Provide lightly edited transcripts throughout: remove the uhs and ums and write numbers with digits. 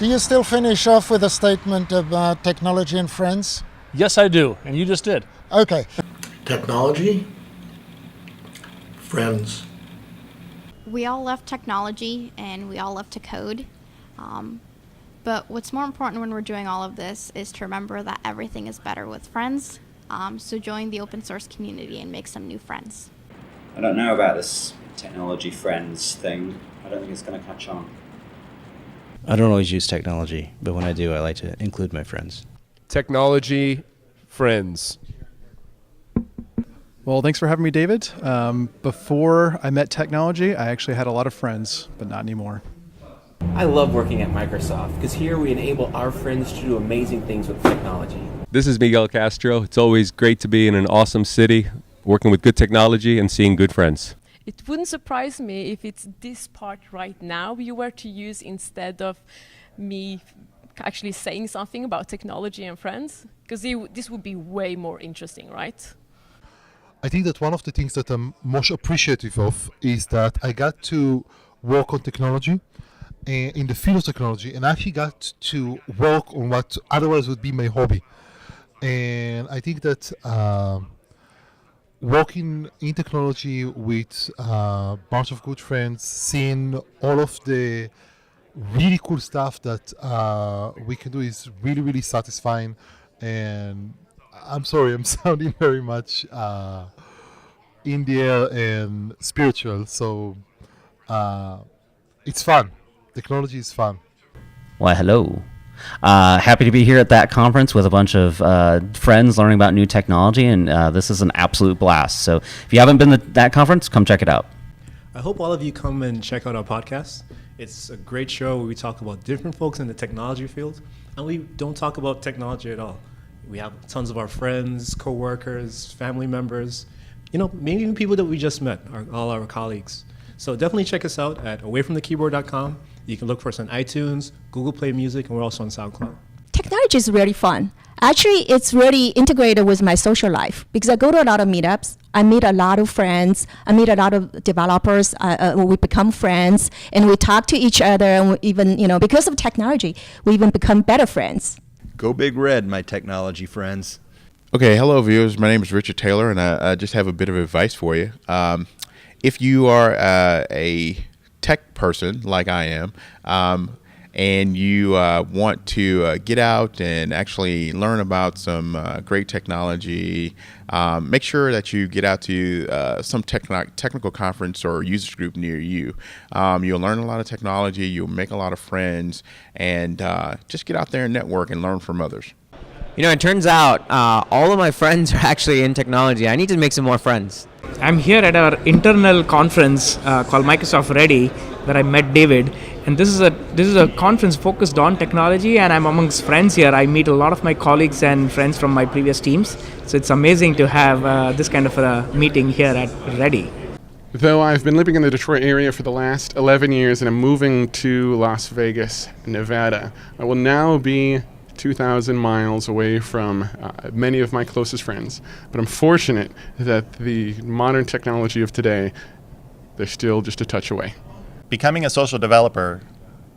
Do you still finish off with a statement about technology and friends? Yes, I do, and you just did. Okay. Technology, friends. We all love technology and we all love to code. But what's more important when we're doing all of this is to remember that everything is better with friends. So join the open source community and make some new friends. I don't know about this technology friends thing. I don't think it's going to catch on. I don't always use technology, but when I do, I like to include my friends. Technology, friends. Well, thanks for having me, David. Before I met technology, I actually had a lot of friends, but not anymore. I love working at Microsoft because here we enable our friends to do amazing things with technology. This is Miguel Castro. It's always great to be in an awesome city, working with good technology and seeing good friends. It wouldn't surprise me if it's this part right now you were to use instead of me actually saying something about technology and friends, because this would be way more interesting, right? I think that one of the things that I'm most appreciative of is that I got to work on technology in the field of technology, and I actually got to work on what otherwise would be my hobby. And I think that working in technology with a bunch of good friends, seeing all of the really cool stuff that we can do is really, really satisfying. And I'm sorry, I'm sounding very much in the air and spiritual. So it's fun. Technology is fun. Why, hello. Happy to be here at that conference with a bunch of friends learning about new technology, and this is an absolute blast. So if you haven't been to that conference, come check it out. I hope all of you come and check out our podcast. It's a great show where we talk about different folks in the technology field, and we don't talk about technology at all. We have tons of our friends, co-workers, family members, maybe even people that we just met, all our colleagues. So definitely check us out at awayfromthekeyboard.com. You can look for us on iTunes, Google Play Music, and we're also on SoundCloud. Technology is really fun. Actually, it's really integrated with my social life because I go to a lot of meetups. I meet a lot of friends. I meet a lot of developers. We become friends, and we talk to each other. And we even, because of technology, we even become better friends. Go Big Red, my technology friends. Okay, hello viewers. My name is Richard Taylor, and I just have a bit of advice for you. If you are a tech person like I am, and you want to get out and actually learn about some great technology, make sure that you get out to some technical conference or users group near you. You'll learn a lot of technology, you'll make a lot of friends, and just get out there and network and learn from others. It turns out all of my friends are actually in technology. I need to make some more friends. I'm here at our internal conference called Microsoft Ready, where I met David. And this is a conference focused on technology, and I'm amongst friends here. I meet a lot of my colleagues and friends from my previous teams. So it's amazing to have this kind of a meeting here at Ready. Though I've been living in the Detroit area for the last 11 years and I'm moving to Las Vegas, Nevada, I will now be 2,000 miles away from many of my closest friends. But I'm fortunate that the modern technology of today, they're still just a touch away. Becoming a social developer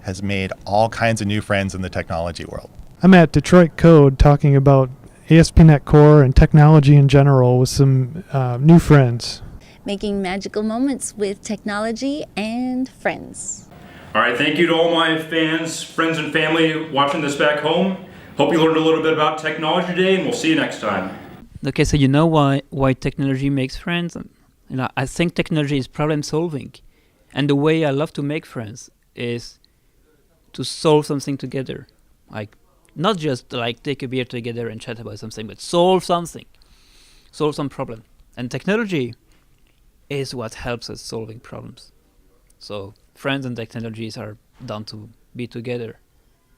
has made all kinds of new friends in the technology world. I'm at Detroit Code talking about ASP.NET Core and technology in general with some new friends. Making magical moments with technology and friends. All right, thank you to all my fans, friends, and family watching this back home. Hope you learned a little bit about technology today, and we'll see you next time. Okay, so you know why technology makes friends? I think technology is problem solving. And the way I love to make friends is to solve something together. Like, not just like take a beer together and chat about something, but solve something. Solve some problem. And technology is what helps us solving problems. So friends and technologies are done to be together.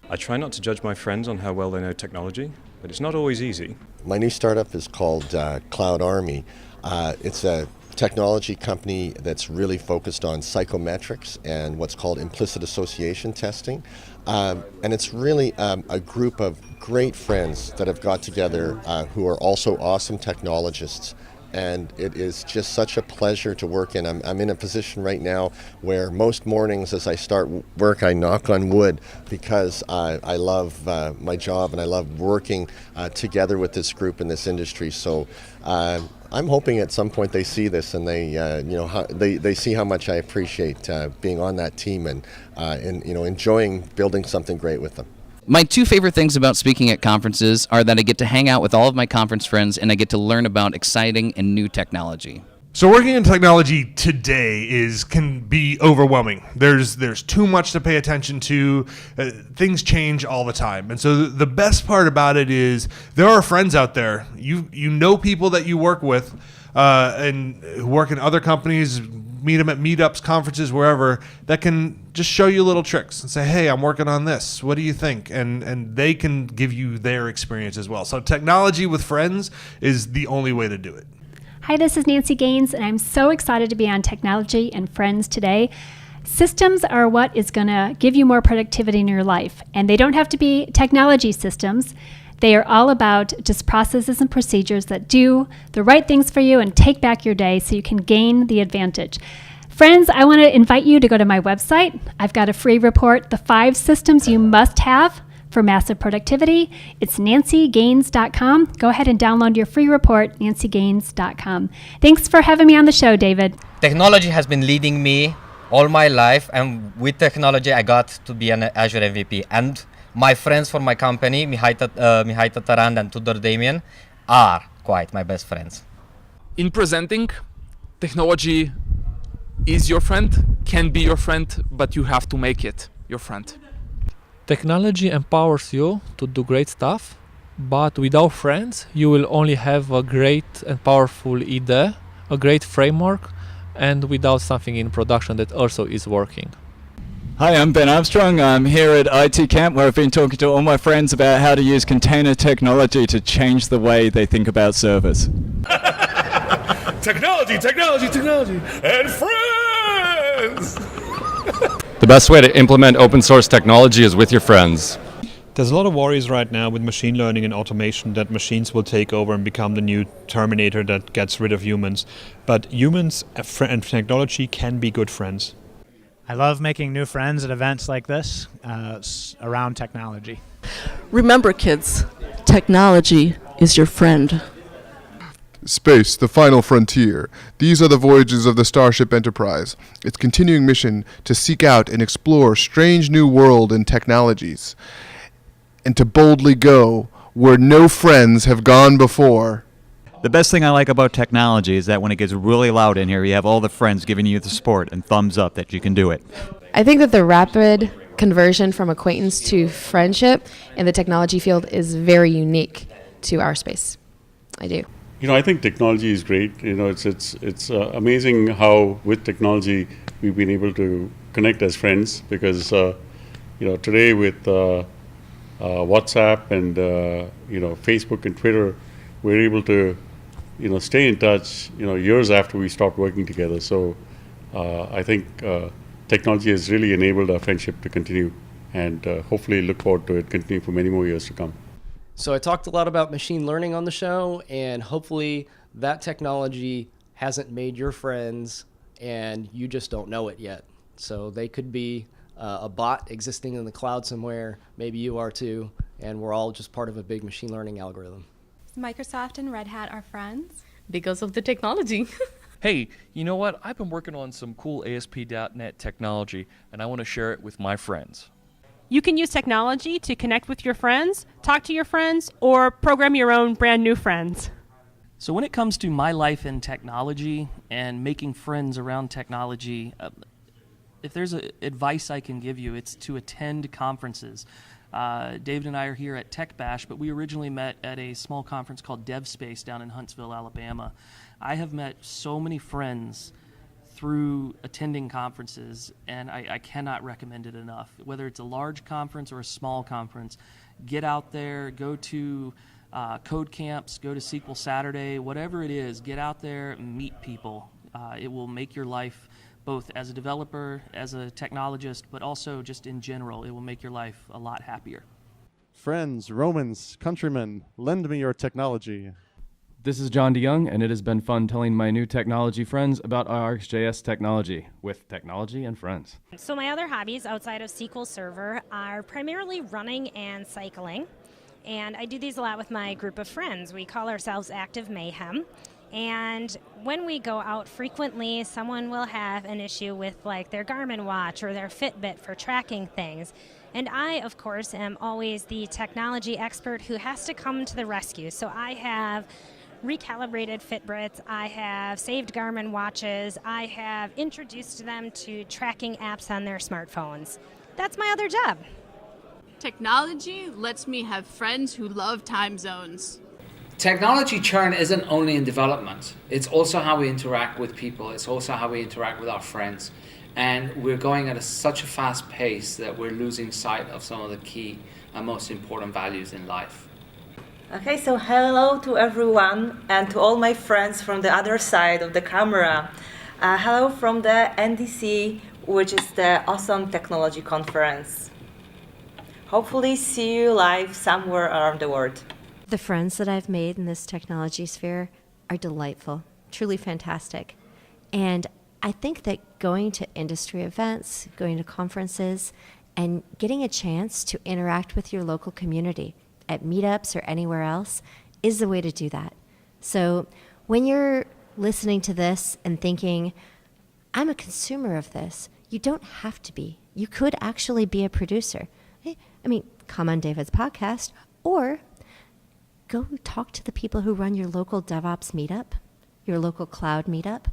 I try not to judge my friends on how well they know technology, but it's not always easy. My new startup is called Cloud Army. It's a technology company that's really focused on psychometrics and what's called implicit association testing. And it's really a group of great friends that have got together who are also awesome technologists. and it is just such a pleasure to work in. I'm in a position right now where most mornings as I start work, I knock on wood because I love my job and I love working together with this group in this industry. So I'm hoping at some point they see this and they see how much I appreciate being on that team and enjoying building something great with them. My two favorite things about speaking at conferences are that I get to hang out with all of my conference friends and I get to learn about exciting and new technology. So working in technology today can be overwhelming. There's too much to pay attention to. Things change all the time. And so the best part about it is there are friends out there. You know people that you work with and who work in other companies, meet them at meetups, conferences, wherever, that can just show you little tricks and say, hey, I'm working on this. What do you think? And they can give you their experience as well. So technology with friends is the only way to do it. Hi, this is Nancy Gaines, and I'm so excited to be on Technology and Friends today. Systems are what is going to give you more productivity in your life, and they don't have to be technology systems. They are all about just processes and procedures that do the right things for you and take back your day so you can gain the advantage. Friends, I want to invite you to go to my website. I've got a free report, The 5 Systems You Must Have for Massive Productivity. It's nancygaines.com. Go ahead and download your free report, nancygaines.com. Thanks for having me on the show, David. Technology has been leading me all my life, and with technology I got to be an Azure MVP. And my friends from my company, Mihai Tatarand and Tudor Damien, are quite my best friends. In presenting, technology is your friend, can be your friend, but you have to make it your friend. Technology empowers you to do great stuff, but without friends, you will only have a great and powerful idea, a great framework, and without something in production that also is working. Hi, I'm Ben Armstrong. I'm here at IT Camp where I've been talking to all my friends about how to use container technology to change the way they think about servers. Technology, and friends! The best way to implement open source technology is with your friends. There's a lot of worries right now with machine learning and automation that machines will take over and become the new Terminator that gets rid of humans. But humans and technology can be good friends. I love making new friends at events like this around technology. Remember, kids, technology is your friend. Space, the final frontier. These are the voyages of the Starship Enterprise, its continuing mission to seek out and explore strange new world and technologies, and to boldly go where no friends have gone before. The best thing I like about technology is that when it gets really loud in here, you have all the friends giving you the support and thumbs up that you can do it. I think that the rapid conversion from acquaintance to friendship in the technology field is very unique to our space. I do. I think technology is great. It's amazing how with technology we've been able to connect as friends because, today with WhatsApp and, Facebook and Twitter, we're able to, stay in touch, years after we stopped working together. So I think technology has really enabled our friendship to continue and hopefully look forward to it continue for many more years to come. So I talked a lot about machine learning on the show, and hopefully that technology hasn't made your friends and you just don't know it yet. So they could be a bot existing in the cloud somewhere, maybe you are too, and we're all just part of a big machine learning algorithm. Microsoft and Red Hat are friends? Because of the technology. Hey, you know what? I've been working on some cool ASP.NET technology, and I want to share it with my friends. You can use technology to connect with your friends, talk to your friends, or program your own brand new friends. So when it comes to my life in technology and making friends around technology, if there's advice I can give you, it's to attend conferences. David and I are here at Tech Bash, but we originally met at a small conference called DevSpace down in Huntsville, Alabama. I have met so many friends through attending conferences, and I cannot recommend it enough. Whether it's a large conference or a small conference, get out there, go to code camps, go to SQL Saturday, whatever it is, get out there and meet people. It will make your life, both as a developer, as a technologist, but also just in general, it will make your life a lot happier. Friends, Romans, countrymen, lend me your technology. This is John DeYoung, and it has been fun telling my new technology friends about IRxJS technology with Technology and Friends. So my other hobbies outside of SQL Server are primarily running and cycling. And I do these a lot with my group of friends. We call ourselves Active Mayhem. And when we go out frequently, someone will have an issue with like their Garmin watch or their Fitbit for tracking things. And I, of course, am always the technology expert who has to come to the rescue. So I have recalibrated Fitbits, I have saved Garmin watches, I have introduced them to tracking apps on their smartphones. That's my other job. Technology lets me have friends who love time zones. Technology churn isn't only in development, it's also how we interact with people, it's also how we interact with our friends. And we're going at such a fast pace that we're losing sight of some of the key and most important values in life. Okay, so hello to everyone and to all my friends from the other side of the camera. Hello from the NDC, which is the awesome technology conference. Hopefully see you live somewhere around the world. The friends that I've made in this technology sphere are delightful, truly fantastic. And I think that going to industry events, going to conferences, and getting a chance to interact with your local community at meetups or anywhere else is the way to do that. So when you're listening to this and thinking, I'm a consumer of this, you don't have to be. You could actually be a producer. I mean, come on David's podcast, or go talk to the people who run your local DevOps meetup, your local cloud meetup.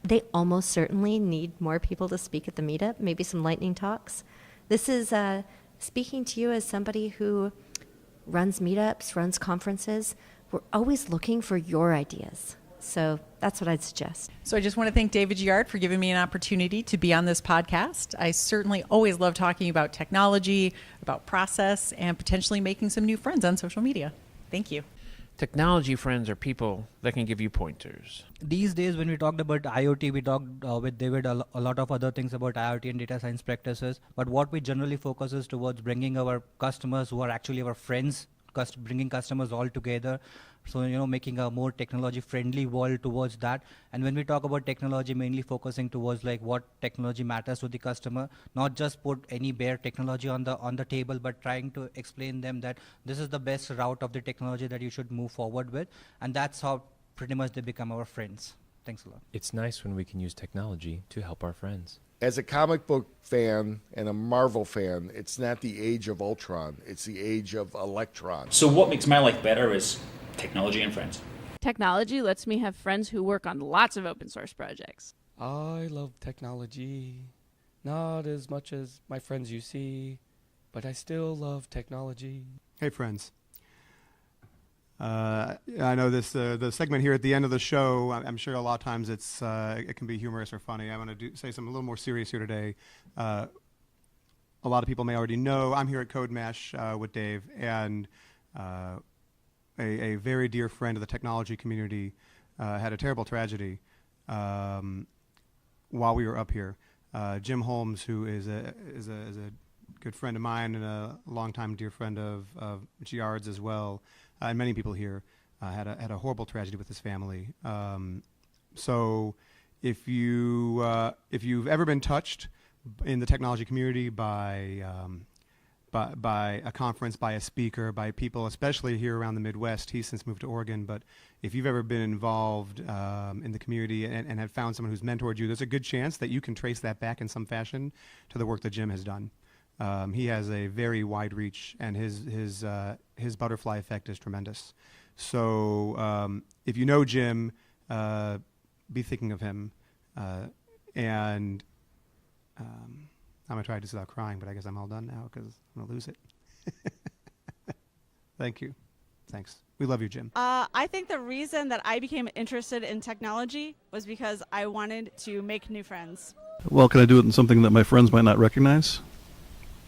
They almost certainly need more people to speak at the meetup, maybe some lightning talks. This is speaking to you as somebody who runs meetups, runs conferences. We're always looking for your ideas. So that's what I'd suggest. So I just want to thank David Giard for giving me an opportunity to be on this podcast. I certainly always love talking about technology, about process, and potentially making some new friends on social media. Thank you. Technology friends are people that can give you pointers. These days when we talked about IoT, we talked with David a lot of other things about IoT and data science practices. But what we generally focus is towards bringing our customers who are actually our friends, bringing customers all together. So, making a more technology-friendly world towards that. And when we talk about technology, mainly focusing towards like what technology matters to the customer, not just put any bare technology on the table, but trying to explain them that this is the best route of the technology that you should move forward with. And that's how pretty much they become our friends. Thanks a lot. It's nice when we can use technology to help our friends. As a comic book fan and a Marvel fan, it's not the age of Ultron, it's the age of Electron. So what makes my life better is technology and friends. Technology lets me have friends who work on lots of open source projects. I love technology, not as much as my friends you see, but I still love technology. Hey friends. I know this the segment here at the end of the show, I'm sure a lot of times it can be humorous or funny. I want to say something a little more serious here today. A lot of people may already know I'm here at CodeMesh with Dave, and a very dear friend of the technology community had a terrible tragedy while we were up here. Jim Holmes, who is a good friend of mine and a longtime dear friend of Giard's as well, and many people here, had a horrible tragedy with his family. So if you've ever been touched in the technology community by a conference, by a speaker, by people, especially here around the Midwest. He's since moved to Oregon, but if you've ever been involved in the community and have found someone who's mentored you, there's a good chance that you can trace that back in some fashion to the work that Jim has done. He has a very wide reach, and his butterfly effect is tremendous. So if you know Jim, be thinking of him, and I'm going to try this without crying, but I guess I'm all done now because I'm going to lose it. Thank you. Thanks. We love you, Jim. I think the reason that I became interested in technology was because I wanted to make new friends. Well, can I do it in something that my friends might not recognize?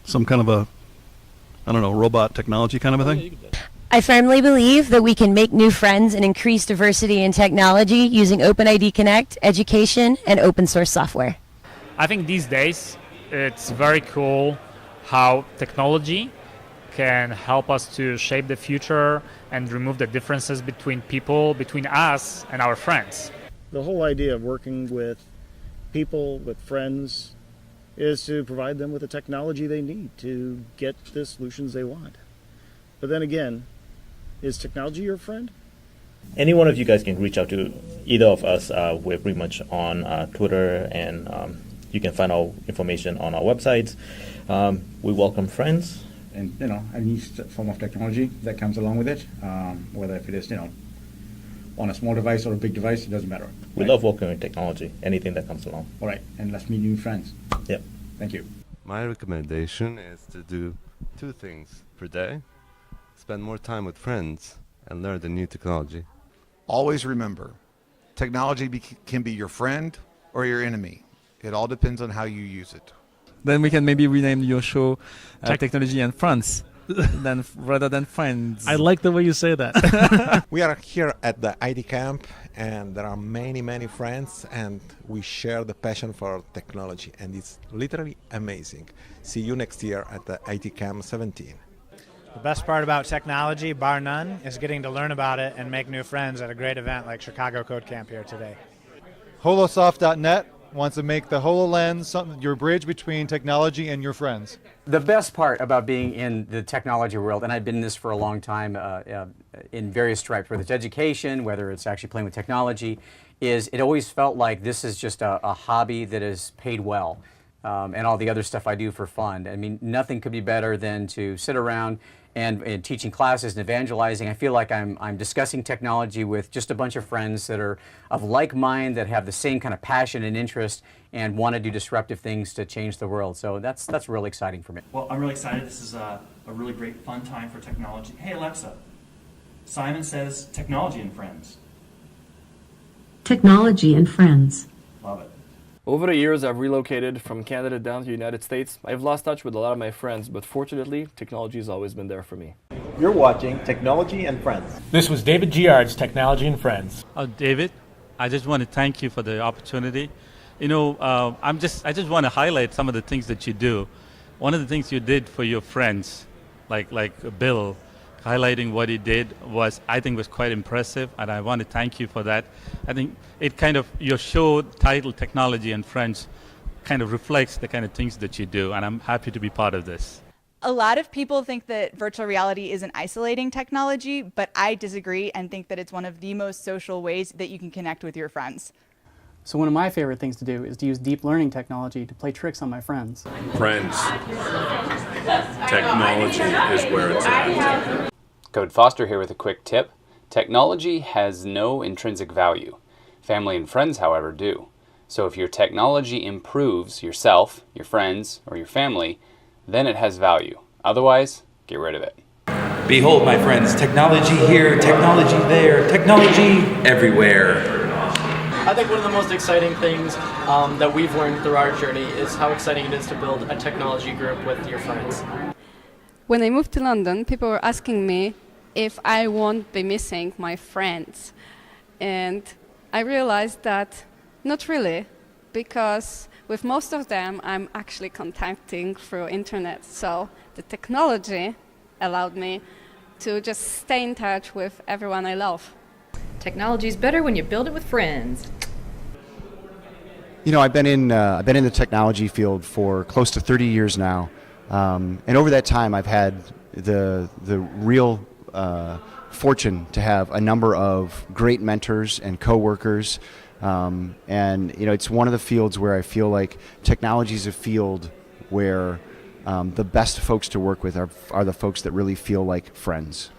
Some kind of a, robot technology kind of a thing? I firmly believe that we can make new friends and increase diversity in technology using OpenID Connect, education, and open source software. I think these days it's very cool how technology can help us to shape the future and remove the differences between people, between us and our friends. The whole idea of working with people, with friends, is to provide them with the technology they need to get the solutions they want. But then again, is technology your friend? Any one of you guys can reach out to either of us. We're pretty much on Twitter, and you can find our information on our websites. We welcome friends. And, any form of technology that comes along with it, whether if it is, on a small device or a big device, it doesn't matter. We love welcoming technology, anything that comes along. All right, and let's meet new friends. Yep. Thank you. My recommendation is to do 2 things per day. Spend more time with friends and learn the new technology. Always remember, technology can be your friend or your enemy. It all depends on how you use it. Then we can maybe rename your show Technology and Friends rather than Friends. I like the way you say that. We are here at the IT camp, and there are many, many friends, and we share the passion for technology, and it's literally amazing. See you next year at the IT Camp 17. The best part about technology, bar none, is getting to learn about it and make new friends at a great event like Chicago Code Camp here today. Holosoft.net wants to make the HoloLens your bridge between technology and your friends. The best part about being in the technology world, and I've been in this for a long time in various stripes, whether it's education, whether it's actually playing with technology, is it always felt like this is just a hobby that is paid well. And all the other stuff I do for fun. I mean, nothing could be better than to sit around and teaching classes and evangelizing. I feel like I'm discussing technology with just a bunch of friends that are of like mind, that have the same kind of passion and interest and want to do disruptive things to change the world. So that's really exciting for me. Well, I'm really excited. This is a really great fun time for technology. Hey, Alexa, Simon says technology and friends. Technology and friends. Love it. Over the years, I've relocated from Canada down to the United States. I've lost touch with a lot of my friends, but fortunately, technology has always been there for me. You're watching Technology and Friends. This was David Giard's Technology and Friends. David, I just want to thank you for the opportunity. I just want to highlight some of the things that you do. One of the things you did for your friends, like Bill, highlighting what he did was quite impressive, and I want to thank you for that. I think your show title, Technology and Friends, kind of reflects the kind of things that you do, and I'm happy to be part of this. A lot of people think that virtual reality is an isolating technology, but I disagree and think that it's one of the most social ways that you can connect with your friends. So one of my favorite things to do is to use deep learning technology to play tricks on my friends. Friends. Technology is where it's at. Code Foster here with a quick tip. Technology has no intrinsic value. Family and friends, however, do. So if your technology improves yourself, your friends, or your family, then it has value. Otherwise, get rid of it. Behold, my friends, technology here, technology there, technology everywhere. I think one of the most exciting things that we've learned through our journey is how exciting it is to build a technology group with your friends. When I moved to London, people were asking me if I won't be missing my friends. And I realized that not really, because with most of them, I'm actually contacting through internet. So the technology allowed me to just stay in touch with everyone I love. Technology is better when you build it with friends. I've been in the technology field for close to 30 years now. And over that time, I've had the real fortune to have a number of great mentors and coworkers. And it's one of the fields where I feel like technology is a field where the best folks to work with are the folks that really feel like friends.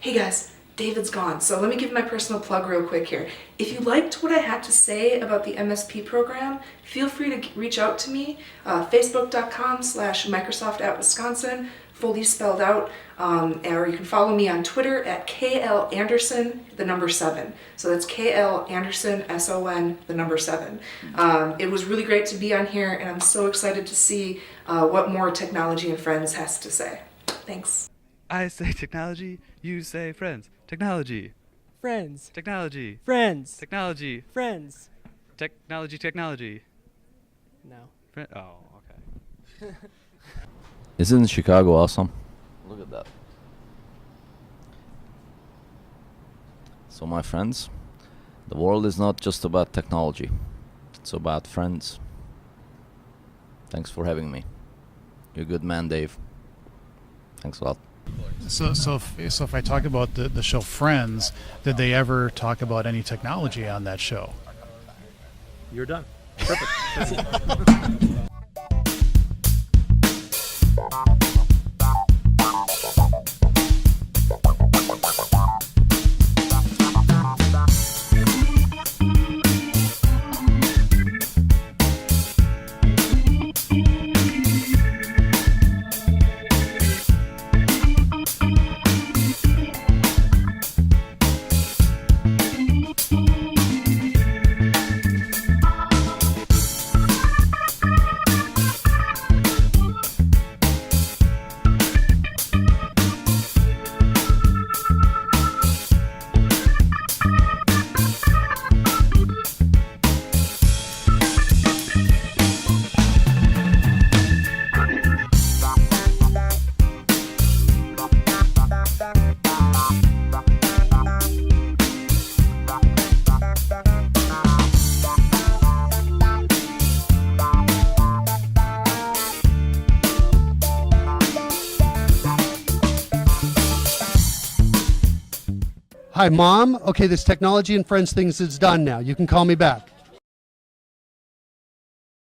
Hey guys, David's gone, so let me give my personal plug real quick here. If you liked what I had to say about the MSP program, feel free to reach out to me, facebook.com/Microsoft@Wisconsin, fully spelled out, or you can follow me on Twitter at KL Anderson, the number 7. So that's KL Anderson, SON, the number 7. It was really great to be on here, and I'm so excited to see what more Technology and Friends has to say. Thanks. I say technology, you say friends. Technology. Friends. Technology. Friends. Technology. Friends. Technology. No. Oh, okay. Isn't Chicago awesome? Look at that. So my friends, the world is not just about technology. It's about friends. Thanks for having me. You're a good man, Dave. Thanks a lot. So if I talk about the show Friends, did they ever talk about any technology on that show? You're done. Perfect. That's it. Hi, Mom. Okay, this Technology and Friends things is done now. You can call me back.